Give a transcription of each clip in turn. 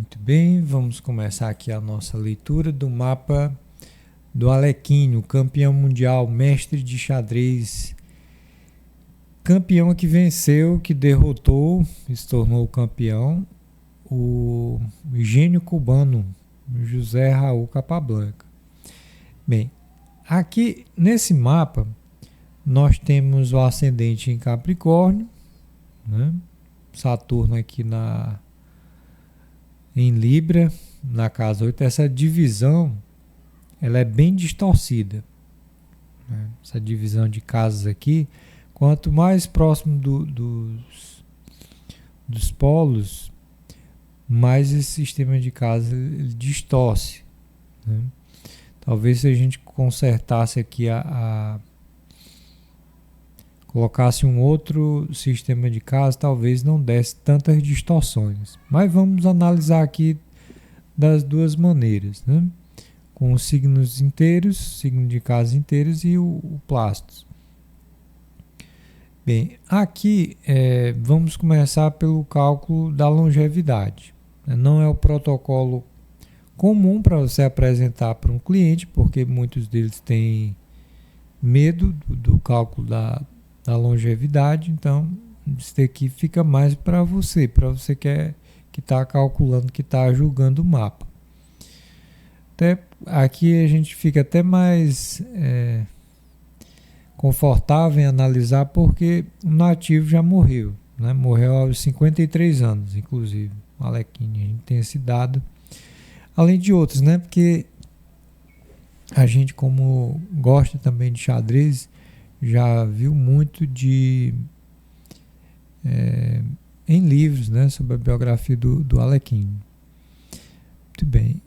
Muito bem, vamos começar aqui a nossa leitura do mapa do Alequinho, campeão mundial, mestre de xadrez, campeão que venceu, que derrotou, se tornou campeão, o gênio cubano José Raul Capablanca. Bem, aqui nesse mapa nós temos o ascendente em Capricórnio, né? Saturno aqui em Libra, na casa 8. Essa divisão ela é bem distorcida, né? Essa divisão de casas aqui, quanto mais próximo dos polos, mais esse sistema de casas ele distorce, né? Talvez se a gente consertasse aqui colocasse um outro sistema de casa, talvez não desse tantas distorções. Mas vamos analisar aqui das duas maneiras, né? Com os signos inteiros, signo de casa inteiros e o Plastos. Bem, aqui vamos começar pelo cálculo da longevidade. Não é o protocolo comum para você apresentar para um cliente, porque muitos deles têm medo do cálculo da longevidade. Então isso daqui fica mais para você que está calculando, que está julgando o mapa. Até aqui a gente fica até mais confortável em analisar, porque o nativo já morreu, né? Morreu aos 53 anos, inclusive, o Alequinho. A gente tem esse dado, além de outros, né? Porque a gente, como gosta também de xadrez, já viu muito em livros, né, sobre a biografia do Alequinho. Muito bem.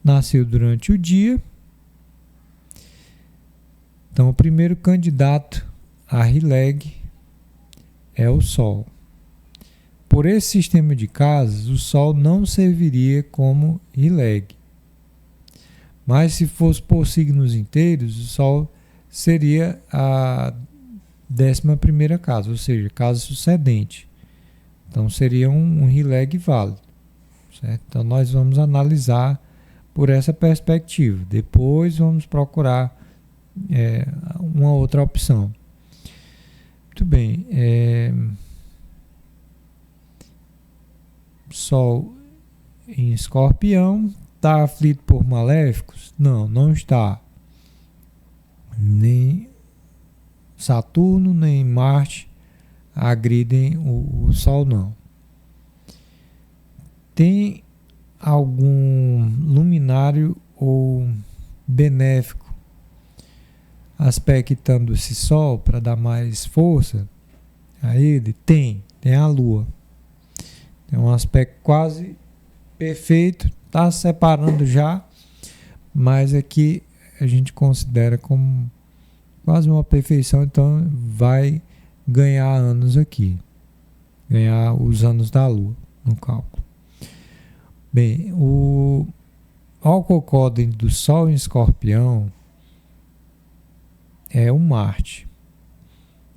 Nasceu durante o dia. Então, o primeiro candidato a Rileg é o Sol. Por esse sistema de casas, o Sol não serviria como Rileg. Mas se fosse por signos inteiros, o Sol seria a 11ª casa, ou seja, casa sucedente. Então seria um Rileg válido, certo? Então nós vamos analisar por essa perspectiva. Depois vamos procurar uma outra opção. Muito bem. Sol em Escorpião. Está aflito por maléficos? Não, não está. Nem Saturno, nem Marte agridem o Sol, não. Tem algum luminário ou benéfico aspectando esse Sol para dar mais força a ele? Tem a Lua. Tem um aspecto quase perfeito. Está separando já, mas aqui a gente considera como quase uma perfeição, então vai ganhar anos aqui, ganhar os anos da Lua no cálculo. Bem, o alcocódem do Sol em Escorpião é o Marte.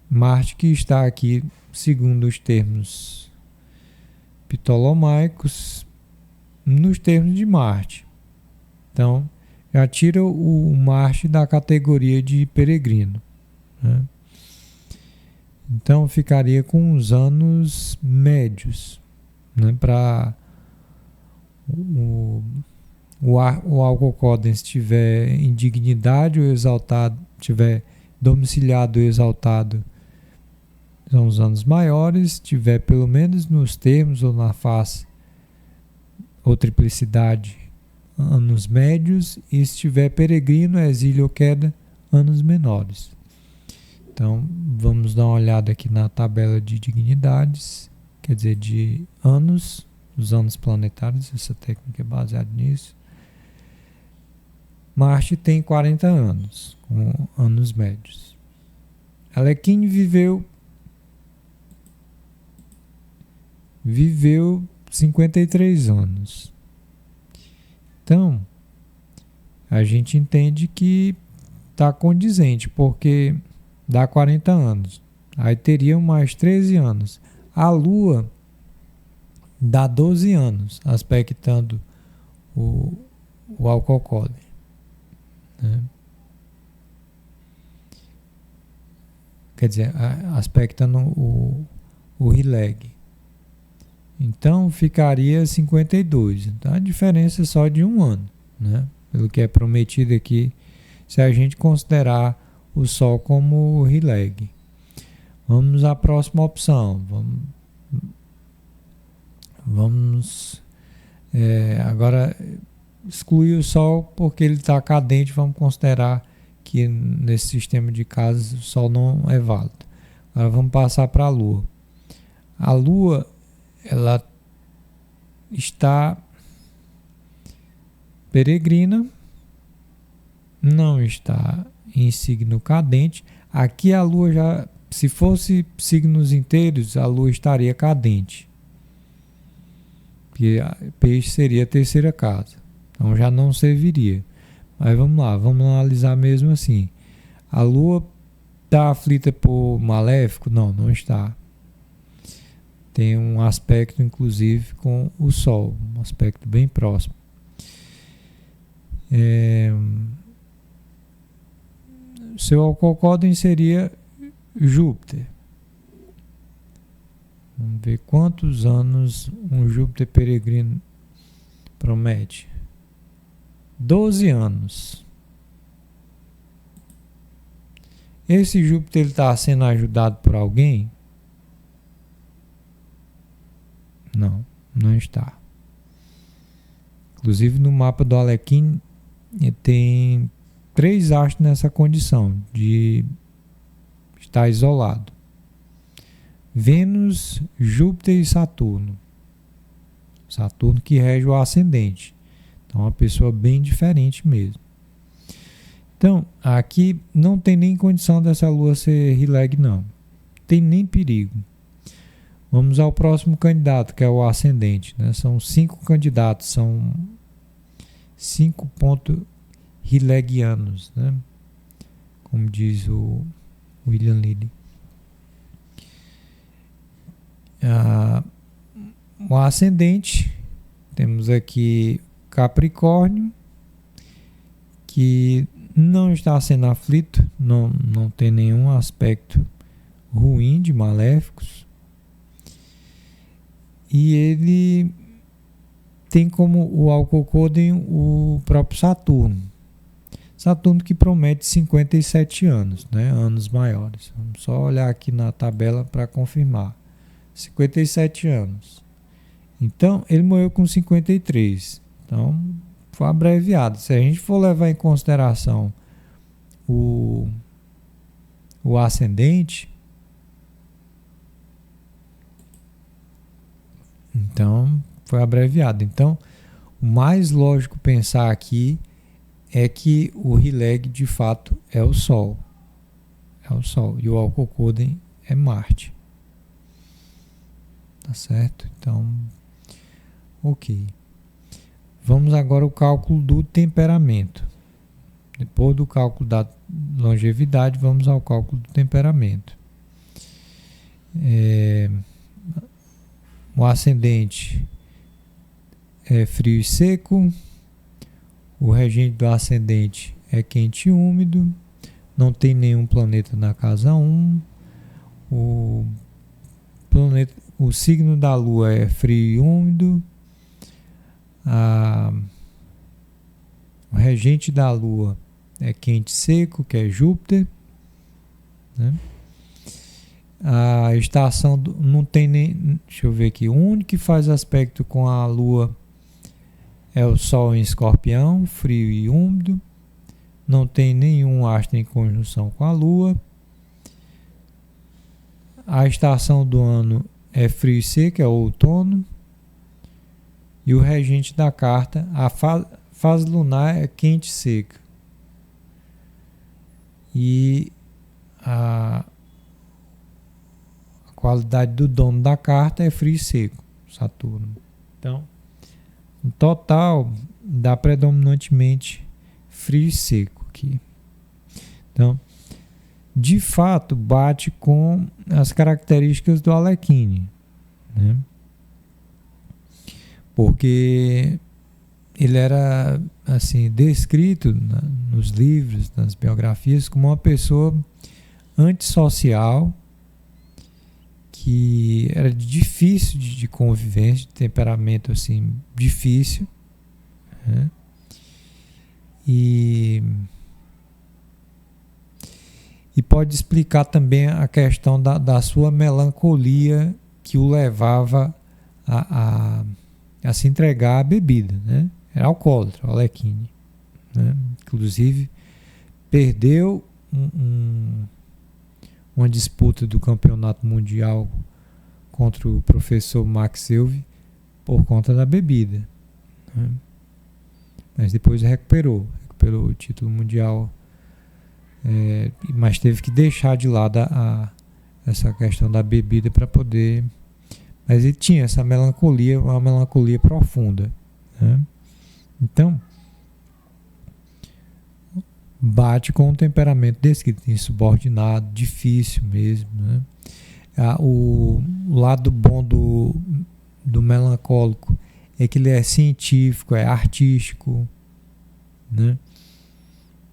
Marte que está aqui, segundo os termos ptolomaicos, nos termos de Marte. Então, já tira o Marte da categoria de peregrino, né? Então, ficaria com os anos médios, né? Para o alcocódem estiver em dignidade ou exaltado, estiver domiciliado ou exaltado, são os anos maiores. Estiver pelo menos nos termos ou na face ou triplicidade, anos médios, e se estiver peregrino, exílio ou queda, anos menores. Então, vamos dar uma olhada aqui na tabela de dignidades, quer dizer, de anos, os anos planetários. Essa técnica é baseada nisso. Marte tem 40 anos, com anos médios. Alequinho viveu 53 anos. Então, a gente entende que está condizente, porque dá 40 anos. Aí teriam mais 13 anos. A Lua dá 12 anos aspectando o Alcocóden, né? Quer dizer, aspectando o RILEG. Então ficaria 52. Então a diferença é só de um ano, né? Pelo que é prometido aqui, se a gente considerar o Sol como RILEG. Vamos à próxima opção. Vamos agora excluir o Sol porque ele está cadente. Vamos considerar que nesse sistema de casas o Sol não é válido. Agora vamos passar para a Lua. A Lua, ela está peregrina, não está em signo cadente. Aqui a Lua já, se fosse signos inteiros, a Lua estaria cadente, porque Peixe seria a terceira casa, então já não serviria. Mas vamos lá, vamos analisar mesmo assim. A Lua está aflita por maléfico? Não, não está. Tem um aspecto, inclusive, com o Sol, um aspecto bem próximo. Seu Alcocóden seria Júpiter. Vamos ver quantos anos um Júpiter peregrino promete. 12 anos. Esse Júpiter está sendo ajudado por alguém? Não, não está. Inclusive no mapa do Alekhine tem 3 astros nessa condição de estar isolado: Vênus, Júpiter e Saturno. Saturno que rege o ascendente. Então é uma pessoa bem diferente mesmo. Então aqui não tem nem condição dessa Lua ser RILEG, não. Tem nem perigo. Vamos ao próximo candidato, que é o ascendente, né? São 5 candidatos, são 5 pontos RILEGianos, né? Como diz o William Lilly. O ascendente, temos aqui Capricórnio, que não está sendo aflito, não tem nenhum aspecto ruim de maléficos. E ele tem como o Alcocóden o próprio Saturno. Saturno que promete 57 anos, né? Anos maiores. Vamos só olhar aqui na tabela para confirmar. 57 anos. Então, ele morreu com 53. Então, foi abreviado. Se a gente for levar em consideração o ascendente, então foi abreviado. Então, o mais lógico pensar aqui é que o RILEG de fato é o Sol. É o Sol. E o Alcocóden é Marte. Tá certo? Então, ok. Vamos agora ao cálculo do temperamento. Depois do cálculo da longevidade, vamos ao cálculo do temperamento. O ascendente é frio e seco. O regente do ascendente é quente e úmido. Não tem nenhum planeta na casa 1. O signo da Lua é frio e úmido. O regente da Lua é quente e seco, que é Júpiter, né? A estação não tem nem. Deixa eu ver aqui. O único que faz aspecto com a Lua é o Sol em Escorpião, frio e úmido. Não tem nenhum astro em conjunção com a Lua. A estação do ano é frio e seco, é o outono. E o regente da carta, a fase lunar é quente e seca. E a qualidade do dono da carta é frio e seco, Saturno. Então, no total, dá predominantemente frio e seco aqui. Então, de fato, bate com as características do Alekhine, né? porque ele era assim descrito nos livros, nas biografias, como uma pessoa antissocial, que era difícil de convivência, de temperamento assim difícil, né? E pode explicar também a questão da sua melancolia, que o levava a se entregar à bebida, né? Era alcoólatra, o Alekhine, né? Inclusive perdeu uma disputa do campeonato mundial contra o professor Max Silve por conta da bebida, né? Mas depois recuperou o título mundial, mas teve que deixar de lado essa questão da bebida para poder. Mas ele tinha essa melancolia, uma melancolia profunda, né? Então, bate com um temperamento descrito, insubordinado, difícil mesmo, né? O lado bom do melancólico é que ele é científico, é artístico, né?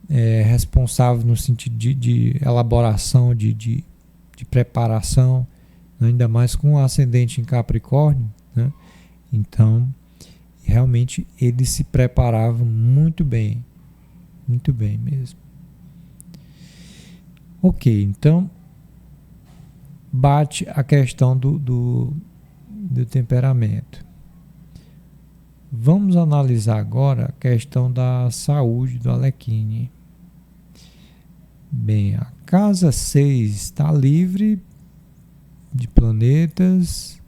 É responsável no sentido de elaboração, de preparação, ainda mais com o ascendente em Capricórnio, né? Então, realmente ele se preparava muito bem mesmo. Ok, então bate a questão do temperamento. Vamos analisar agora a questão da saúde do Alekhine. Bem, a casa 6 está livre de planetas.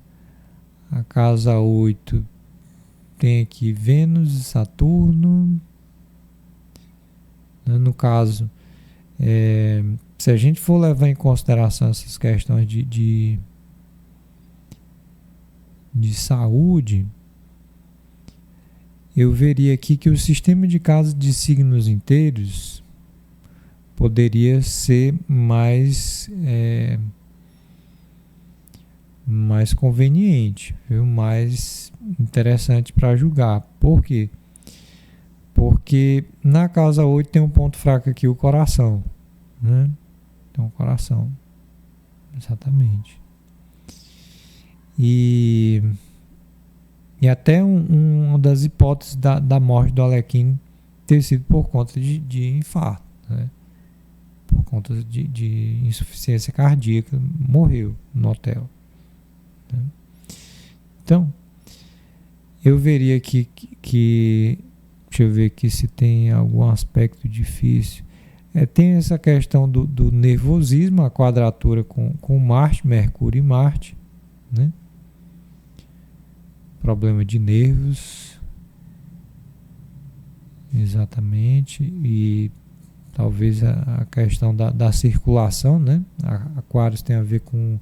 A casa 8 tem aqui Vênus e Saturno. No caso, se a gente for levar em consideração essas questões de saúde, eu veria aqui que o sistema de casas de signos inteiros poderia ser mais conveniente, viu? Mais interessante para julgar. Por quê? Porque na casa 8 tem um ponto fraco aqui, o coração, né? Então, o coração, exatamente. E até uma das hipóteses da morte do Alekhine ter sido por conta de infarto, né? Por conta de insuficiência cardíaca, morreu no hotel, né? Então, eu veria aqui que deixa eu ver aqui se tem algum aspecto difícil. Tem essa questão do nervosismo, a quadratura com Marte, Mercúrio e Marte, né? Problema de nervos, exatamente, e talvez a questão da circulação, né? Aquários tem a ver com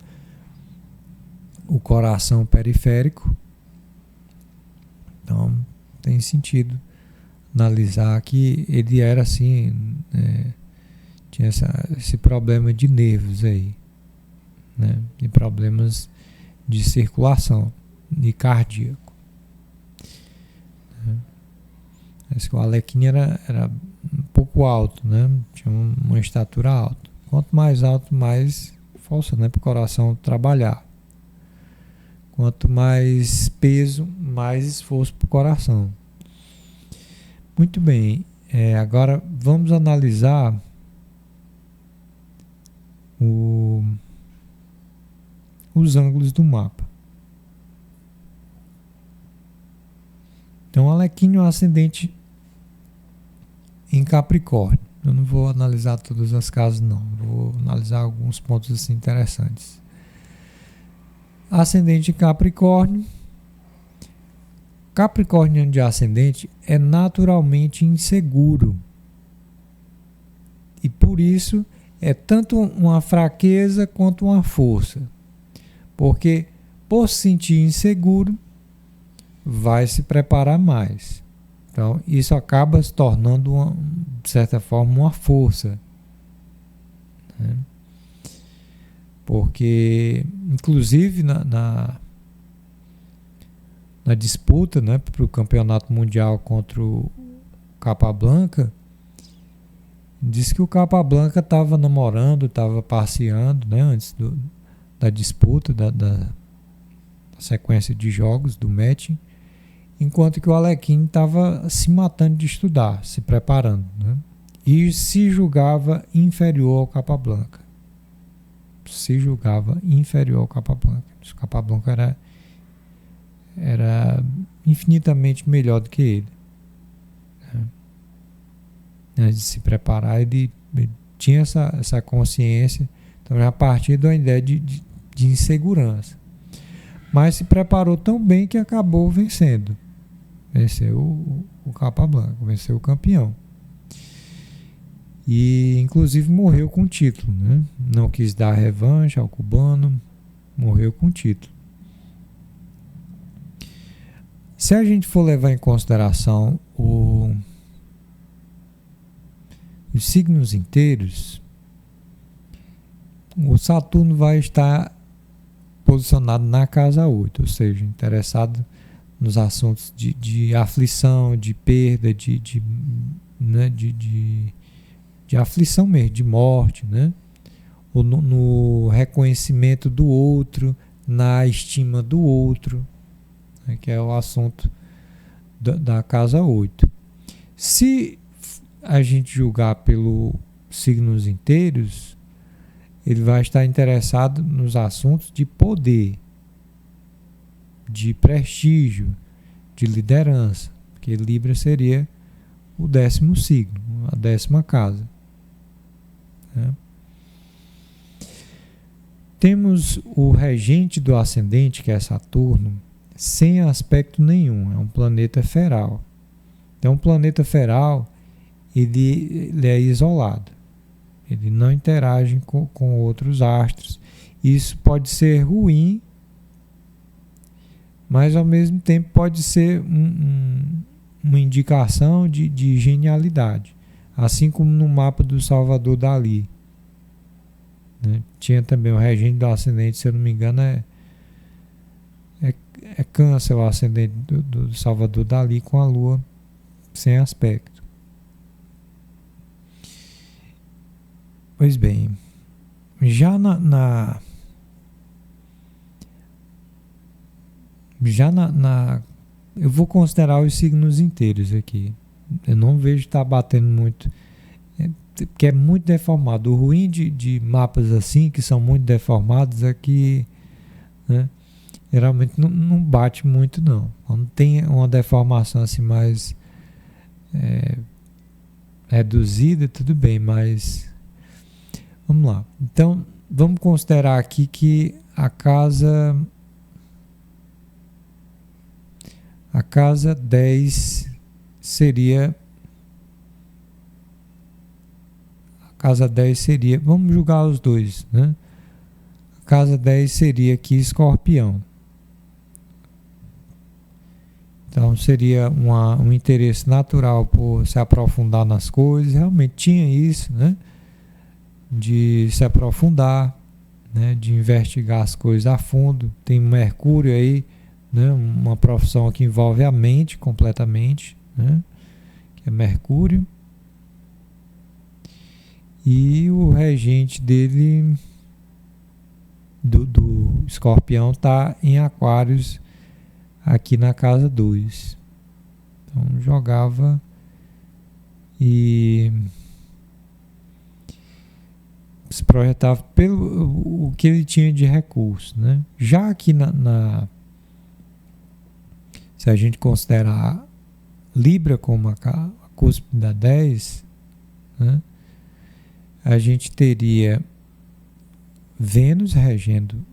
o coração periférico, então tem sentido analisar que ele era assim, tinha esse problema de nervos aí, né? E problemas de circulação e cardíaco, né? O Alekhine era um pouco alto, né? Tinha uma estatura alta. Quanto mais alto, mais força, né, para o coração trabalhar. Quanto mais peso, mais esforço para o coração. Muito bem, agora vamos analisar os ângulos do mapa. Então, Alekhine é um ascendente em Capricórnio. Eu não vou analisar todas as casas, não. Vou analisar alguns pontos assim interessantes. Ascendente em Capricórnio. Capricorniano de ascendente é naturalmente inseguro. E por isso é tanto uma fraqueza quanto uma força. Porque por se sentir inseguro, vai se preparar mais. Então, isso acaba se tornando, de certa forma, uma força, né? Porque, inclusive, na disputa, né, para o campeonato mundial contra o Capablanca, diz que o Capablanca estava namorando, estava passeando, né, antes da disputa, da sequência de jogos, do match, enquanto que o Alekhine estava se matando de estudar, se preparando, né, e se julgava inferior ao Capablanca. Se julgava inferior ao Capablanca. O Capablanca era infinitamente melhor do que ele. Antes de se preparar, ele tinha essa consciência, então a partir de uma ideia de insegurança. Mas se preparou tão bem que acabou vencendo. Venceu o Capablanca, venceu o campeão. E inclusive morreu com o título, né? Não quis dar revanche ao cubano, morreu com o título. Se a gente for levar em consideração os signos inteiros, o Saturno vai estar posicionado na casa 8, ou seja, interessado nos assuntos de aflição, de perda, de aflição mesmo, de morte, né? Ou no reconhecimento do outro, na estima do outro, né? Que é o assunto da casa 8. Se a gente julgar pelos signos inteiros, ele vai estar interessado nos assuntos de poder, de prestígio, de liderança, porque Libra seria o 10º signo, a 10ª casa. Né? Temos o regente do ascendente, que é Saturno, sem aspecto nenhum, é um planeta feral. Então, um planeta feral, ele é isolado, ele não interage com outros astros. Isso pode ser ruim, mas ao mesmo tempo pode ser uma indicação de genialidade. Assim como no mapa do Salvador Dalí, né? Tinha também o regente do ascendente, se eu não me engano, é Câncer, o ascendente do Salvador Dalí, com a Lua sem aspecto. Pois bem, já eu vou considerar os signos inteiros aqui. Eu não vejo estar batendo muito, porque é muito deformado. O ruim de mapas assim, que são muito deformados, é que, né, geralmente não bate muito, não. Quando tem uma deformação assim mais reduzida, tudo bem, mas vamos lá. Então, vamos considerar aqui que a casa 10 seria... A casa 10 seria... Vamos julgar os dois, né? A casa 10 seria aqui Escorpião. Então, seria um interesse natural por se aprofundar nas coisas. Realmente tinha isso, né? De se aprofundar, né? De investigar as coisas a fundo. Tem Mercúrio aí, né? Uma profissão que envolve a mente completamente, né? Que é Mercúrio. E o regente dele, do Escorpião, está em Aquários, aqui na casa 2. Então jogava e se projetava pelo o que ele tinha de recurso, né? Já aqui se a gente considerar Libra como a cúspide da 10, né, a gente teria Vênus regendo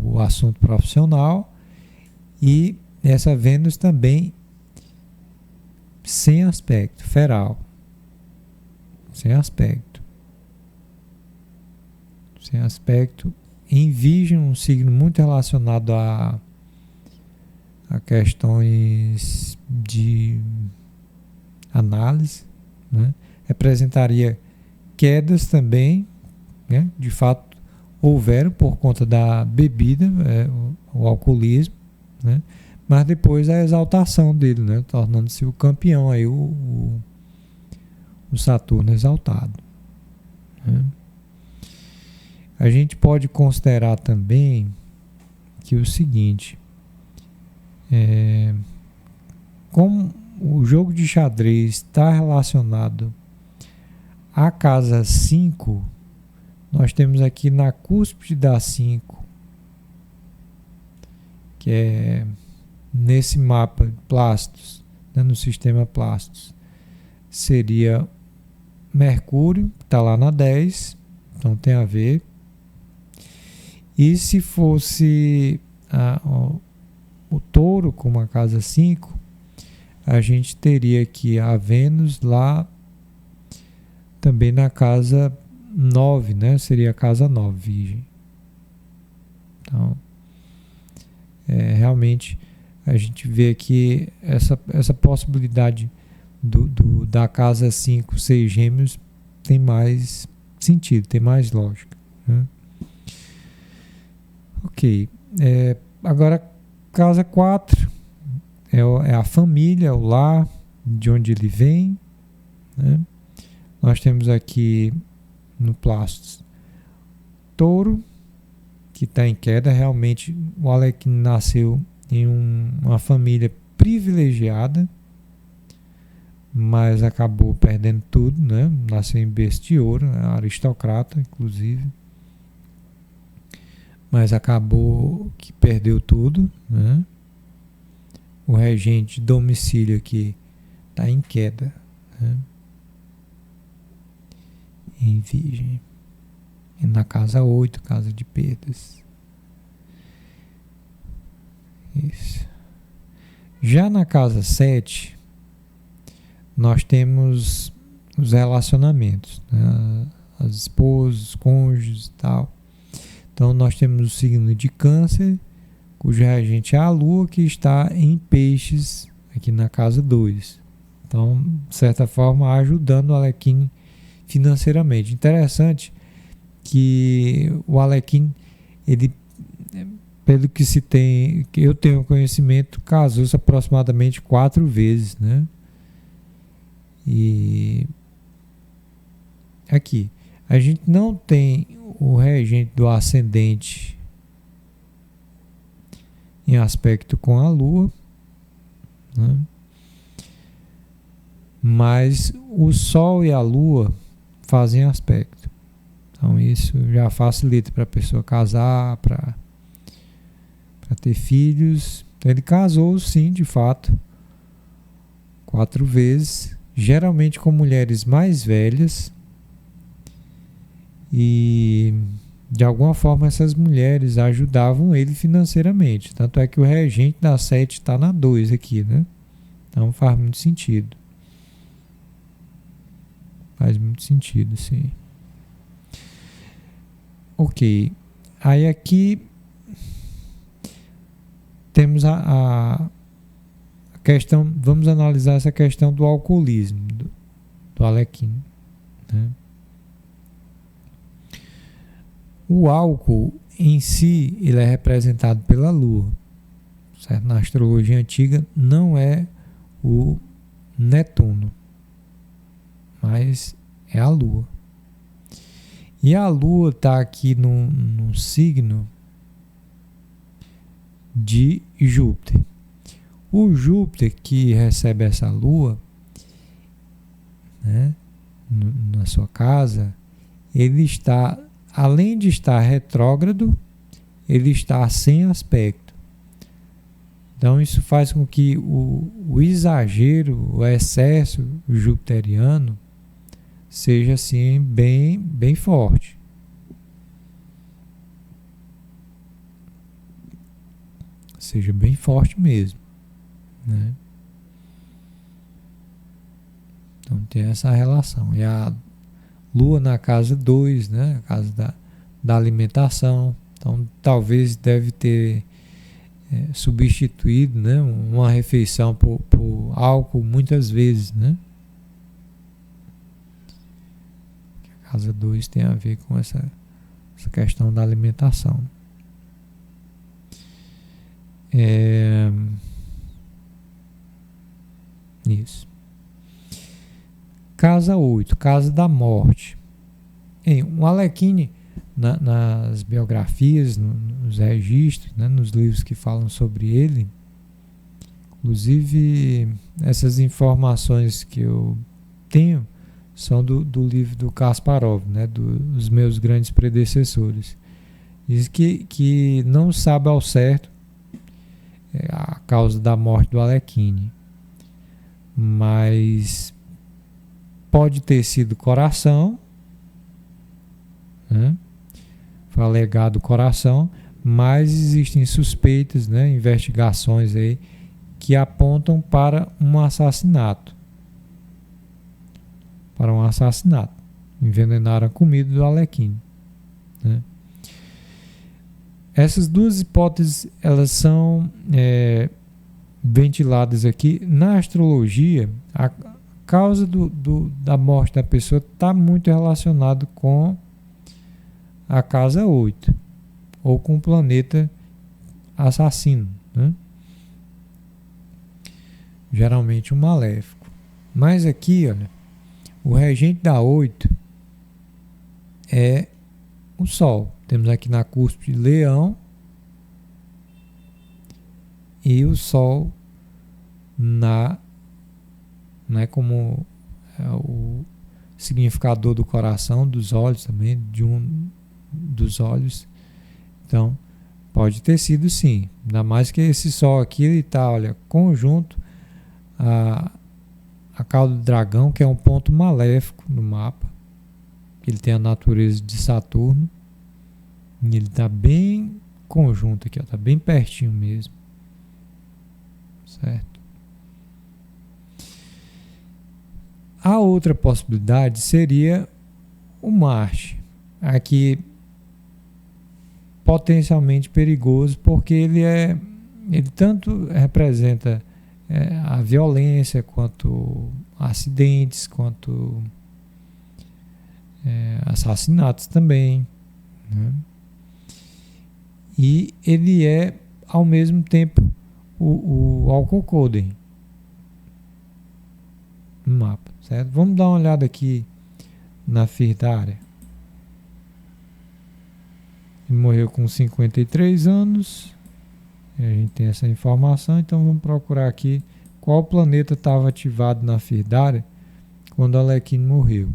o assunto profissional, e essa Vênus também sem aspecto, feral. Sem aspecto. Sem aspecto. Em Virgem, um signo muito relacionado a questões de análise, né? Representaria quedas também, né? De fato, houveram por conta da bebida, o alcoolismo, né? Mas depois a exaltação dele, né? Tornando-se o campeão, aí o Saturno exaltado, né? A gente pode considerar também que o seguinte, como o jogo de xadrez está relacionado à casa 5, nós temos aqui na cúspide da 5, que é nesse mapa Plastos, né, no sistema Plastos, seria Mercúrio, que está lá na 10, então tem a ver. E se fosse o Touro como a casa 5, a gente teria aqui a Vênus lá também na casa 9, né? Seria a casa 9, Virgem. Então, realmente a gente vê aqui essa possibilidade da casa 5 ser Gêmeos tem mais sentido, tem mais lógica, né? Ok. Agora, casa 4 é a família, o lar, de onde ele vem, né? Nós temos aqui no Plastos Touro, que está em queda. Realmente, o Alekhine nasceu em uma família privilegiada, mas acabou perdendo tudo, né? Nasceu em berço de ouro, né? Aristocrata, inclusive. Mas acabou que perdeu tudo, né? O regente de domicílio aqui está em queda, né? Em Virgem. E na casa 8, casa de perdas. Isso. Já na casa 7, nós temos os relacionamentos, né? As esposas, os cônjuges e tal. Então nós temos o signo de Câncer, cujo regente é a Lua, que está em Peixes, aqui na casa 2. Então, de certa forma, ajudando o Alekhine financeiramente. Interessante que o Alekhine, ele, pelo que se tem, que eu tenho conhecimento, casou-se aproximadamente 4 vezes, né? E aqui, a gente não tem o regente do ascendente em aspecto com a Lua, né? Mas o Sol e a Lua fazem aspecto. Então isso já facilita para a pessoa casar, para ter filhos. Então ele casou, sim, de fato, 4 vezes, geralmente com mulheres mais velhas. E de alguma forma essas mulheres ajudavam ele financeiramente. Tanto é que o regente da 7 está na 2 aqui, né? Então faz muito sentido. Faz muito sentido, sim. Ok. Aí aqui temos a questão, vamos analisar essa questão do alcoolismo do Alekhine, né? O álcool em si, ele é representado pela Lua, certo? Na astrologia antiga não é o Netuno, mas é a Lua. E a Lua está aqui num signo de Júpiter. O Júpiter que recebe essa Lua, né, na sua casa, ele está, além de estar retrógrado, ele está sem aspecto. Então isso faz com que o exagero, o excesso jupiteriano seja assim bem forte. Seja bem forte mesmo, né? Então tem essa relação. E a Lua na casa 2, né? A casa da alimentação. Então talvez deve ter substituído, né, uma refeição por álcool muitas vezes, né? A casa 2 tem a ver com essa questão da alimentação. Isso. Casa 8, Casa da Morte. O Alekhine, nas biografias, nos registros, né, nos livros que falam sobre ele, inclusive essas informações que eu tenho são do livro do Kasparov, né, dos meus grandes predecessores. Diz que não sabe ao certo a causa da morte do Alekhine, mas pode ter sido coração, né? Foi alegado coração, mas existem suspeitas, né, investigações aí que apontam para um assassinato. Para um assassinato. Envenenaram a comida do Alekhine, né? Essas duas hipóteses, elas são ventiladas aqui. Na astrologia, a causa da morte da pessoa está muito relacionado com a casa 8, ou com o planeta assassino, né? Geralmente um maléfico. Mas aqui, olha, o regente da 8 é o Sol. Temos aqui na cúspide Leão e o Sol né, como o significador do coração, dos olhos também, dos olhos. Então, pode ter sido sim. Ainda mais que esse Sol aqui, ele está, olha, conjunto a cauda do dragão, que é um ponto maléfico no mapa. Ele tem a natureza de Saturno. E ele está bem conjunto aqui, está bem pertinho mesmo. Certo? A outra possibilidade seria o Marte. Aqui potencialmente perigoso, porque ele tanto representa a violência, quanto acidentes, quanto assassinatos também, né? E ele é ao mesmo tempo o Alcocodem no mapa, certo? Vamos dar uma olhada aqui na Firdária. Ele morreu com 53 anos. A gente tem essa informação, então vamos procurar aqui qual planeta estava ativado na Firdária quando Alekhine morreu.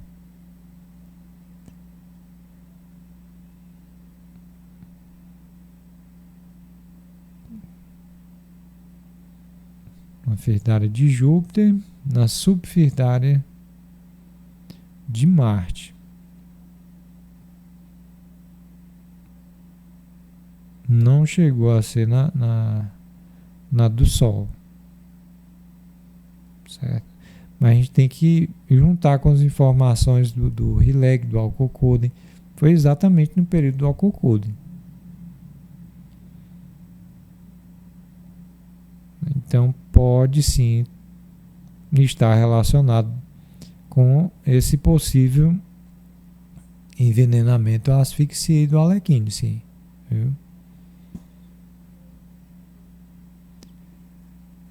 Na Firdária de Júpiter, na subfirdária de Marte. Não chegou a ser na do Sol, certo? Mas a gente tem que juntar com as informações do Rhileg, do Alcocodem. Foi exatamente no período do Alcocodem. Então pode sim estar relacionado com esse possível envenenamento ou asfixia do Alekhine, sim. Viu?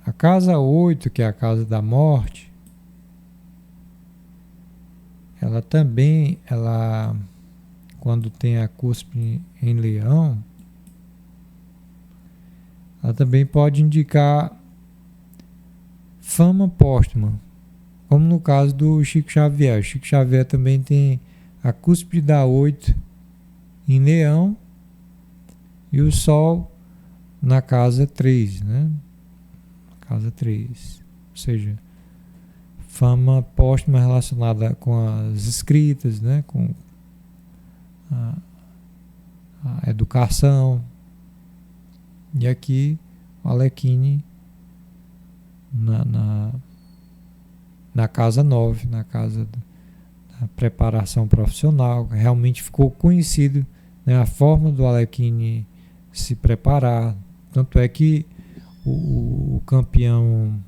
A casa 8, que é a casa da morte, ela também, quando tem a cúspide em Leão, ela também pode indicar fama póstuma, como no caso do Chico Xavier. O Chico Xavier também tem a cúspide da 8 em Leão e o Sol na casa 3, né? Casa 3, ou seja, fama póstuma relacionada com as escritas, né? Com a educação. E aqui o Alekhine na casa 9, na casa da preparação profissional. Realmente ficou conhecido, né, a forma do Alekhine se preparar. Tanto é que o campeão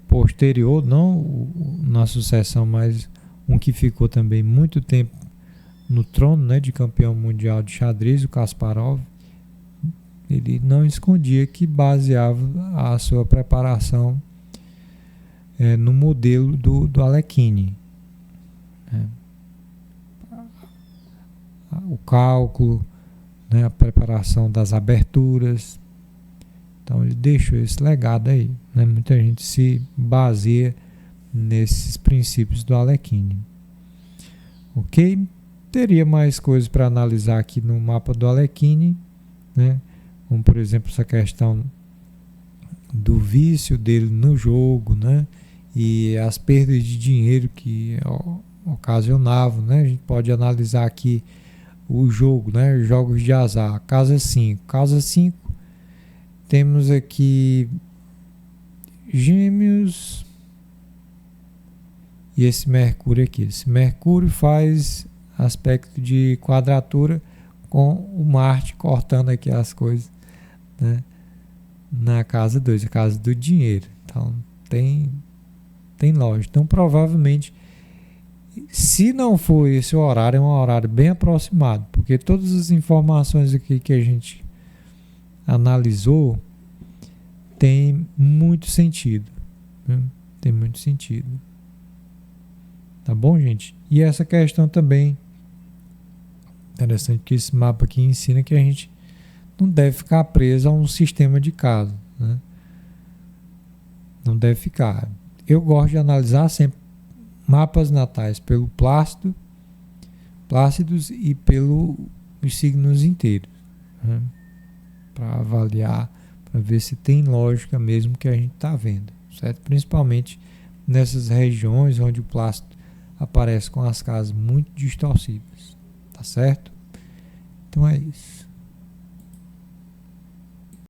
posterior, não na sucessão, mas um que ficou também muito tempo no trono, né, de campeão mundial de xadrez, o Kasparov, ele não escondia que baseava a sua preparação no modelo do Alekhine. O cálculo, né, a preparação das aberturas. Então ele deixou esse legado aí. Né? Muita gente se baseia nesses princípios do Alekhine. Ok? Teria mais coisas para analisar aqui no mapa do Alekhine, né? Como por exemplo essa questão do vício dele no jogo, né? E as perdas de dinheiro que ocasionavam, né? A gente pode analisar aqui o jogo, né? Jogos de azar, casa 5. Casa 5, temos aqui Gêmeos e esse Mercúrio aqui. Esse Mercúrio faz aspecto de quadratura com o Marte cortando aqui as coisas, né? Na casa 2, a casa do dinheiro. Então tem lógica. Então provavelmente, se não for esse horário, é um horário bem aproximado, porque todas as informações aqui que a gente analisou tem muito sentido, né? Tem muito sentido. Tá bom, gente? E essa questão também interessante, que esse mapa aqui ensina que a gente não deve ficar preso a um sistema de casa, né? Não deve ficar. Eu gosto de analisar sempre mapas natais pelo Plácidos e pelos signos inteiros, né? Para avaliar, para ver se tem lógica mesmo que a gente está vendo, certo? Principalmente nessas regiões onde o Plácido aparece com as casas muito distorcidas, tá certo? Então é isso.